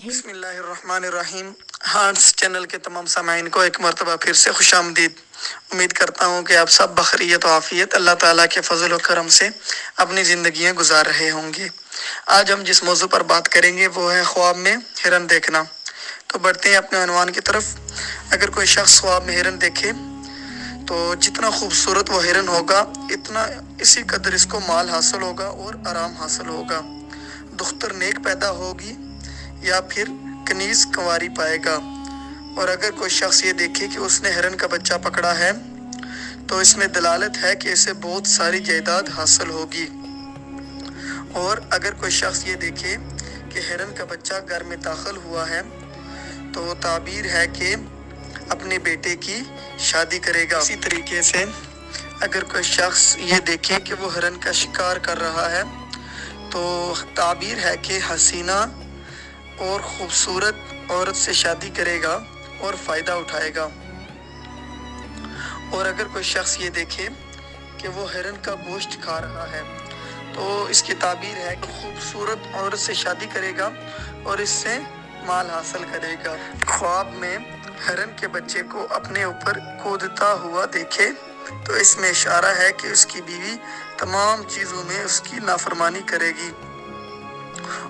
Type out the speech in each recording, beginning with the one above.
بسم اللہ الرحمن الرحیم۔ ہارٹس چینل کے تمام سامعین کو ایک مرتبہ پھر سے خوش آمدید۔ امید کرتا ہوں کہ آپ سب بخیریت و عافیت اللہ تعالیٰ کے فضل و کرم سے اپنی زندگیاں گزار رہے ہوں گے۔ آج ہم جس موضوع پر بات کریں گے وہ ہے خواب میں ہرن دیکھنا۔ تو بڑھتے ہیں اپنے عنوان کی طرف۔ اگر کوئی شخص خواب میں ہرن دیکھے تو جتنا خوبصورت وہ ہرن ہوگا اتنا اسی قدر اس کو مال حاصل ہوگا اور آرام حاصل ہوگا۔ دختر نیک پیدا ہوگی یا پھر کنیز کنواری پائے گا۔ اور اگر کوئی شخص یہ دیکھے کہ اس نے ہرن کا بچہ پکڑا ہے تو اس میں دلالت ہے کہ اسے بہت ساری جائیداد حاصل ہوگی۔ اور اگر کوئی شخص یہ دیکھے کہ ہرن کا بچہ گھر میں داخل ہوا ہے تو وہ تعبیر ہے کہ اپنے بیٹے کی شادی کرے گا۔ اسی طریقے سے اگر کوئی شخص یہ دیکھے کہ وہ ہرن کا شکار کر رہا ہے تو تعبیر ہے کہ حسینہ اور خوبصورت عورت سے شادی کرے گا اور فائدہ اٹھائے گا۔ اور اگر کوئی شخص یہ دیکھے کہ وہ ہرن کا گوشت کھا رہا ہے تو اس کی تعبیر ہے کہ خوبصورت عورت سے شادی کرے گا اور اس سے مال حاصل کرے گا۔ خواب میں ہرن کے بچے کو اپنے اوپر کودتا ہوا دیکھے تو اس میں اشارہ ہے کہ اس کی بیوی تمام چیزوں میں اس کی نافرمانی کرے گی۔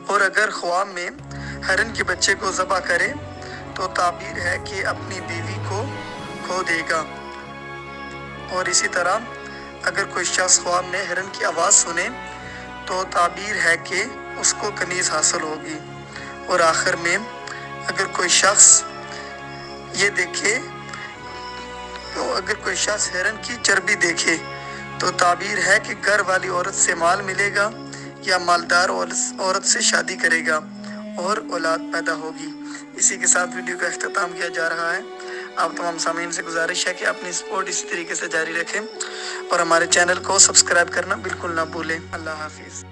اور اگر خواب میں ہرن کے بچے کو ذبح کرے تو تعبیر ہے کہ اپنی بیوی کو کھو دے گا۔ اور اسی طرح اگر کوئی شخص خواب میں ہرن کی آواز سنے تو تعبیر ہے کہ اس کو کنیز حاصل ہوگی۔ اور آخر میں اگر کوئی شخص یہ دیکھے اگر کوئی شخص ہرن کی چربی دیکھے تو تعبیر ہے کہ گھر والی عورت سے مال ملے گا یا مالدار عورت سے شادی کرے گا اور اولاد پیدا ہوگی۔ اسی کے ساتھ ویڈیو کا اختتام کیا جا رہا ہے۔ آپ تمام سامعین سے گزارش ہے کہ اپنی سپورٹ اسی طریقے سے جاری رکھیں اور ہمارے چینل کو سبسکرائب کرنا بالکل نہ بھولیں۔ اللہ حافظ۔